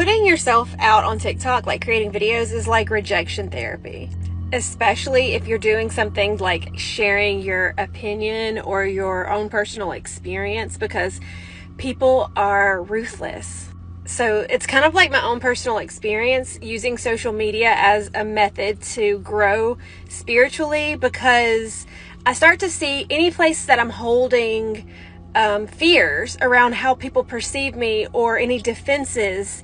Putting yourself out on TikTok, like creating videos, is like rejection therapy. Especially if you're doing something like sharing your opinion or your own personal experience, because people are ruthless. So it's kind of like my own personal experience using social media as a method to grow spiritually, because I start to see any place that I'm holding fears around how people perceive me, or any defenses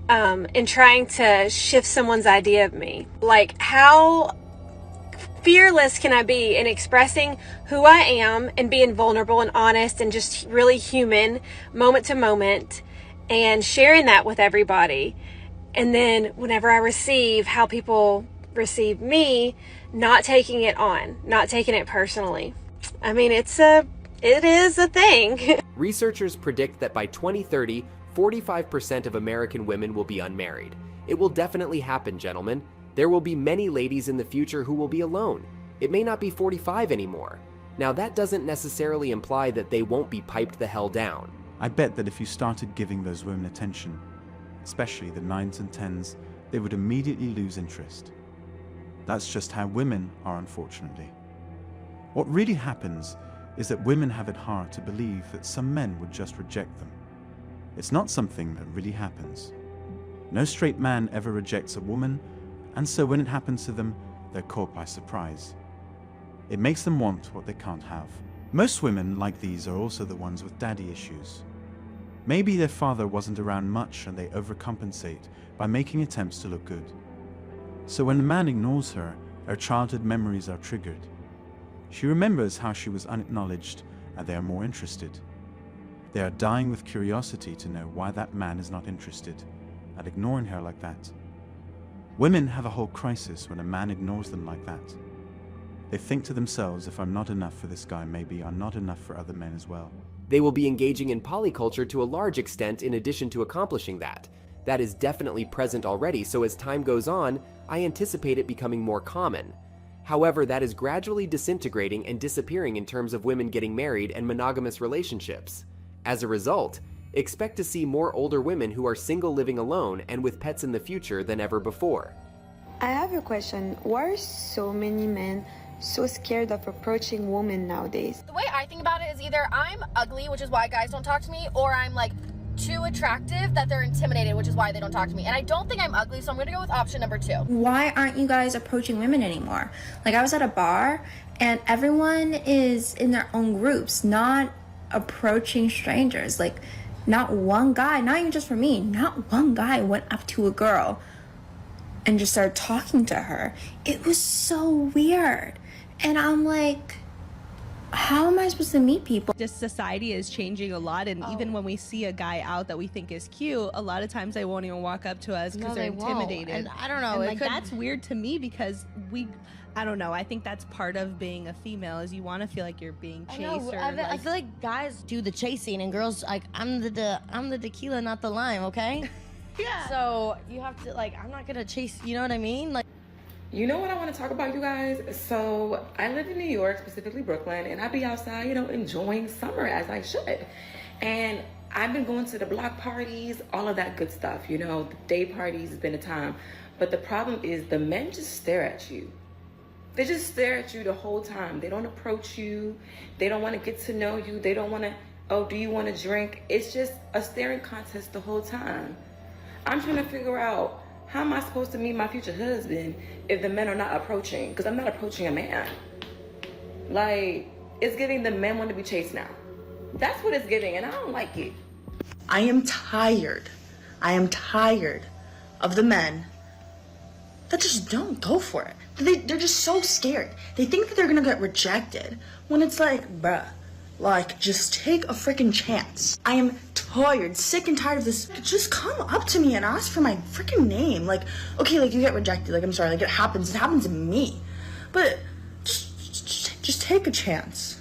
in trying to shift someone's idea of me. Like, how fearless can I be in expressing who I am and being vulnerable and honest and just really human, moment to moment, and sharing that with everybody. And then whenever I receive how people receive me, not taking it on, not taking it personally. I mean, it is a thing. Researchers predict that by 2030, 45% of American women will be unmarried. It will definitely happen, gentlemen. There will be many ladies in the future who will be alone. It may not be 45 anymore. Now, that doesn't necessarily imply that they won't be piped the hell down. I bet that if you started giving those women attention, especially the 9s and 10s, they would immediately lose interest. That's just how women are, unfortunately. What really happens is that women have it hard to believe that some men would just reject them. It's not something that really happens. No straight man ever rejects a woman, and so when it happens to them, they're caught by surprise. It makes them want what they can't have. Most women like these are also the ones with daddy issues. Maybe their father wasn't around much and they overcompensate by making attempts to look good. So when a man ignores her, her childhood memories are triggered. She remembers how she was unacknowledged, and they are more interested. They are dying with curiosity to know why that man is not interested, and ignoring her like that. Women have a whole crisis when a man ignores them like that. They think to themselves, if I'm not enough for this guy, maybe I'm not enough for other men as well. They will be engaging in polyculture to a large extent in addition to accomplishing that. That is definitely present already, so as time goes on, I anticipate it becoming more common. However, that is gradually disintegrating and disappearing in terms of women getting married and monogamous relationships. As a result, expect to see more older women who are single living alone and with pets in the future than ever before. I have a question. Why are so many men so scared of approaching women nowadays? The way I think about it is either I'm ugly, which is why guys don't talk to me, or I'm like too attractive that they're intimidated, which is why they don't talk to me. And I don't think I'm ugly, so I'm gonna go with option number 2. Why aren't you guys approaching women anymore? Like, I was at a bar and everyone is in their own groups, not approaching strangers. Like, not one guy, not even just for me, not one guy went up to a girl and just started talking to her. It was so weird. And I'm like, how am I supposed to meet people? Just society is changing a lot, and even when we see a guy out that we think is cute, a lot of times they won't even walk up to us because they're intimidated. And I don't know, and like that's weird to me, because I don't know, I think that's part of being a female, is you want to feel like you're being chased. I feel like guys do the chasing and girls like, I'm the tequila, not the lime, okay? Yeah. So you have to, like, I'm not gonna chase, you know what I mean? Like, you know what I want to talk about, you guys? So I live in New York, specifically Brooklyn, and I be outside, enjoying summer as I should. And I've been going to the block parties, all of that good stuff, the day parties has been a time. But the problem is the men just stare at you. They just stare at you the whole time. They don't approach you. They don't want to get to know you. They don't want to, oh, do you want to drink? It's just a staring contest the whole time. I'm trying to figure out, how am I supposed to meet my future husband if the men are not approaching? Because I'm not approaching a man. Like, it's giving the men want to be chased now. That's what it's giving, and I don't like it. I am tired of the men that just don't go for it. They're just so scared. They think that they're gonna get rejected when it's like, bruh, like, just take a freaking chance. I am tired, sick and tired of this. Just come up to me and ask for my freaking name. Like, okay, like, you get rejected, like, I'm sorry, like, it happens to me. But just take a chance.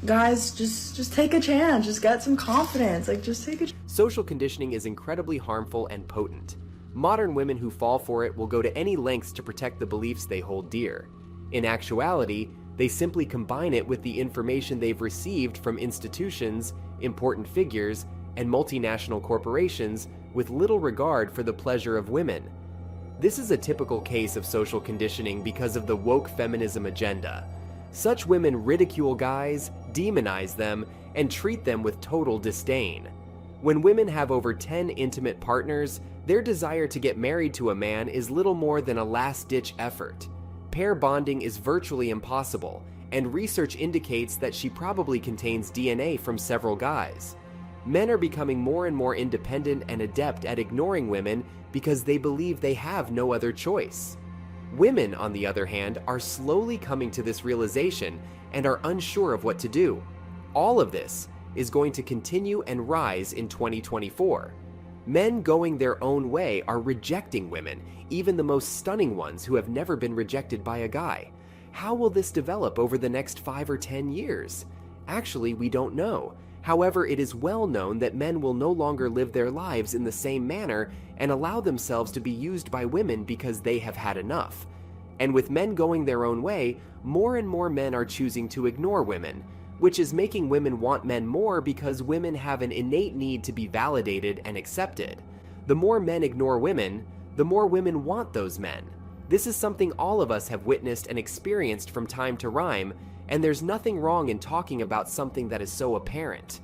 Guys, just take a chance. Just get some confidence. Like, just take a chance. Social conditioning is incredibly harmful and potent. Modern women who fall for it will go to any lengths to protect the beliefs they hold dear. In actuality, they simply combine it with the information they've received from institutions, important figures, and multinational corporations with little regard for the pleasure of women. This is a typical case of social conditioning because of the woke feminism agenda. Such women ridicule guys, demonize them, and treat them with total disdain. When women have over 10 intimate partners, their desire to get married to a man is little more than a last-ditch effort. Pair bonding is virtually impossible, and research indicates that she probably contains DNA from several guys. Men are becoming more and more independent and adept at ignoring women because they believe they have no other choice. Women, on the other hand, are slowly coming to this realization and are unsure of what to do. All of this is going to continue and rise in 2024. Men going their own way are rejecting women, even the most stunning ones who have never been rejected by a guy. How will this develop over the next 5 or 10 years? Actually, we don't know. However, it is well known that men will no longer live their lives in the same manner and allow themselves to be used by women because they have had enough. And with men going their own way, more and more men are choosing to ignore women, which is making women want men more because women have an innate need to be validated and accepted. The more men ignore women, the more women want those men. This is something all of us have witnessed and experienced from time to time, and there's nothing wrong in talking about something that is so apparent.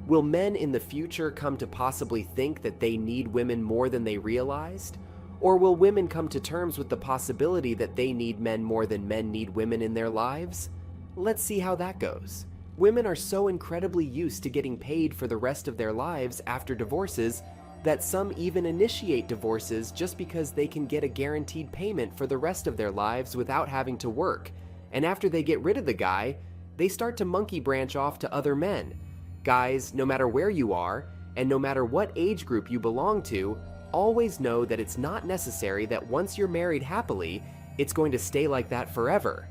Will men in the future come to possibly think that they need women more than they realized? Or will women come to terms with the possibility that they need men more than men need women in their lives? Let's see how that goes. Women are so incredibly used to getting paid for the rest of their lives after divorces that some even initiate divorces just because they can get a guaranteed payment for the rest of their lives without having to work. And after they get rid of the guy, they start to monkey branch off to other men. Guys, no matter where you are, and no matter what age group you belong to, always know that it's not necessary that once you're married happily, it's going to stay like that forever.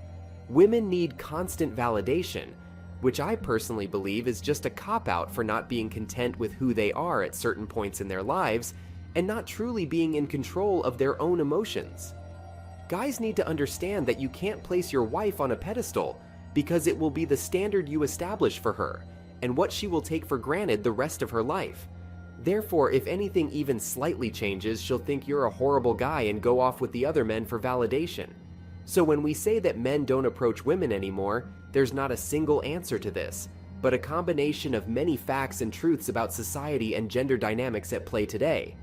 Women need constant validation, which I personally believe is just a cop-out for not being content with who they are at certain points in their lives, and not truly being in control of their own emotions. Guys need to understand that you can't place your wife on a pedestal because it will be the standard you establish for her and what she will take for granted the rest of her life. Therefore, if anything even slightly changes, she'll think you're a horrible guy and go off with the other men for validation. So when we say that men don't approach women anymore, there's not a single answer to this, but a combination of many facts and truths about society and gender dynamics at play today.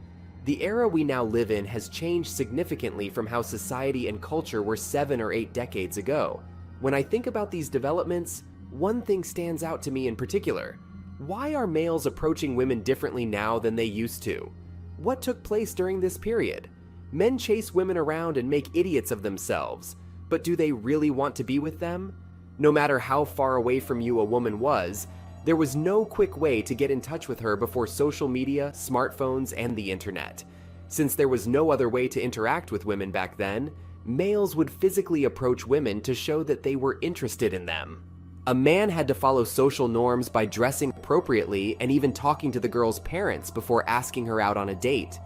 The era we now live in has changed significantly from how society and culture were 7 or 8 decades ago. When I think about these developments, one thing stands out to me in particular. Why are males approaching women differently now than they used to? What took place during this period? Men chase women around and make idiots of themselves, but do they really want to be with them? No matter how far away from you a woman was, there was no quick way to get in touch with her before social media, smartphones, and the internet. Since there was no other way to interact with women back then, males would physically approach women to show that they were interested in them. A man had to follow social norms by dressing appropriately and even talking to the girl's parents before asking her out on a date.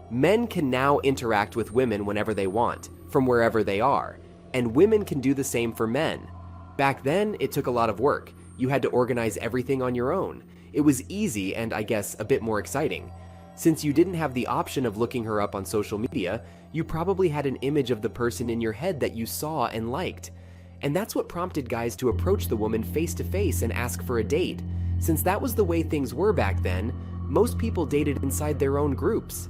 Men can now interact with women whenever they want, from wherever they are, and women can do the same for men. Back then, it took a lot of work. You had to organize everything on your own. It was easy and, I guess, a bit more exciting. Since you didn't have the option of looking her up on social media, you probably had an image of the person in your head that you saw and liked. And that's what prompted guys to approach the woman face to face and ask for a date. Since that was the way things were back then, most people dated inside their own groups.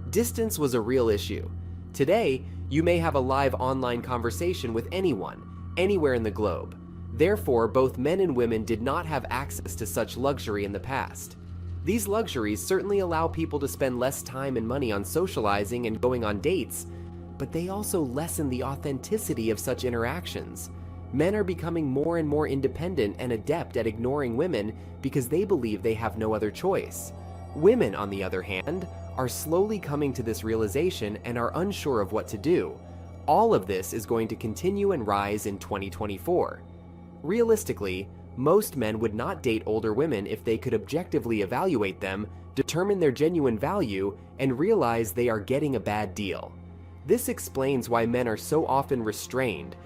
Distance was a real issue. Today, you may have a live online conversation with anyone, anywhere in the globe. Therefore, both men and women did not have access to such luxury in the past. These luxuries certainly allow people to spend less time and money on socializing and going on dates, but they also lessen the authenticity of such interactions. Men are becoming more and more independent and adept at ignoring women because they believe they have no other choice. Women, on the other hand, are slowly coming to this realization and are unsure of what to do. All of this is going to continue and rise in 2024. Realistically, most men would not date older women if they could objectively evaluate them, determine their genuine value, and realize they are getting a bad deal. This explains why men are so often restrained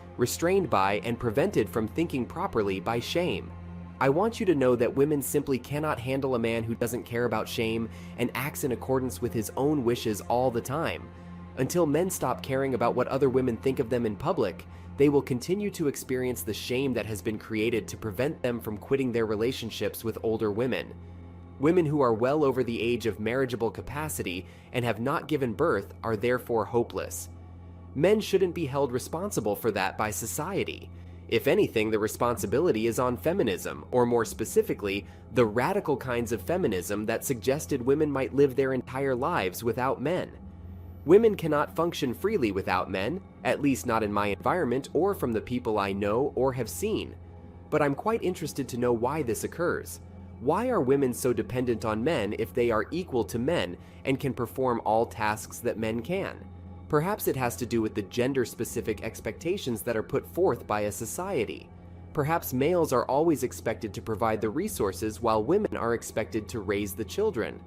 by and prevented from thinking properly by shame. I want you to know that women simply cannot handle a man who doesn't care about shame and acts in accordance with his own wishes all the time. Until men stop caring about what other women think of them in public, they will continue to experience the shame that has been created to prevent them from quitting their relationships with older women. Women who are well over the age of marriageable capacity and have not given birth are therefore hopeless. Men shouldn't be held responsible for that by society. If anything, the responsibility is on feminism, or more specifically, the radical kinds of feminism that suggested women might live their entire lives without men. Women cannot function freely without men, at least not in my environment or from the people I know or have seen. But I'm quite interested to know why this occurs. Why are women so dependent on men if they are equal to men and can perform all tasks that men can? Perhaps it has to do with the gender-specific expectations that are put forth by a society. Perhaps males are always expected to provide the resources while women are expected to raise the children.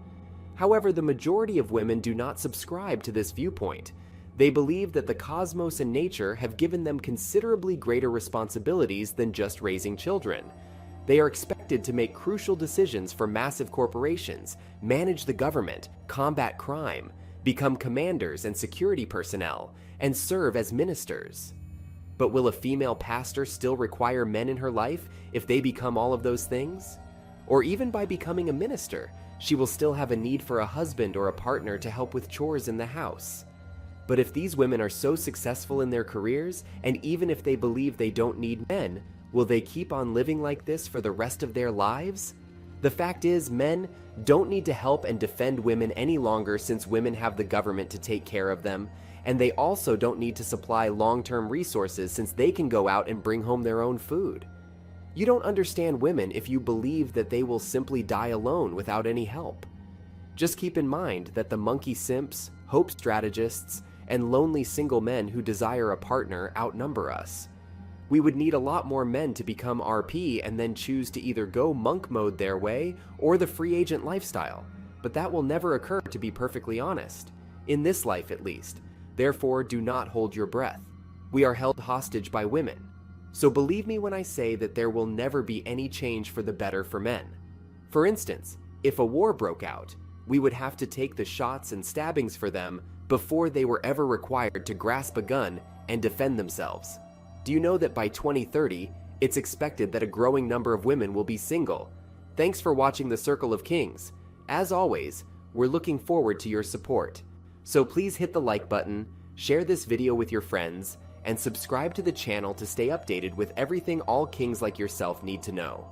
However, the majority of women do not subscribe to this viewpoint. They believe that the cosmos and nature have given them considerably greater responsibilities than just raising children. They are expected to make crucial decisions for massive corporations, manage the government, combat crime, become commanders and security personnel, and serve as ministers. But will a female pastor still require men in her life if they become all of those things? Or even by becoming a minister, she will still have a need for a husband or a partner to help with chores in the house. But if these women are so successful in their careers, and even if they believe they don't need men, will they keep on living like this for the rest of their lives? The fact is, men don't need to help and defend women any longer since women have the government to take care of them, and they also don't need to supply long-term resources since they can go out and bring home their own food. You don't understand women if you believe that they will simply die alone without any help. Just keep in mind that the monkey simps, hope strategists, and lonely single men who desire a partner outnumber us. We would need a lot more men to become RP and then choose to either go monk mode their way or the free agent lifestyle, but that will never occur, to be perfectly honest. In this life at least. Therefore, do not hold your breath. We are held hostage by women. So believe me when I say that there will never be any change for the better for men. For instance, if a war broke out, we would have to take the shots and stabbings for them before they were ever required to grasp a gun and defend themselves. Do you know that by 2030, it's expected that a growing number of women will be single? Thanks for watching The Circle of Kings. As always, we're looking forward to your support. So please hit the like button, share this video with your friends, and subscribe to the channel to stay updated with everything all kings like yourself need to know.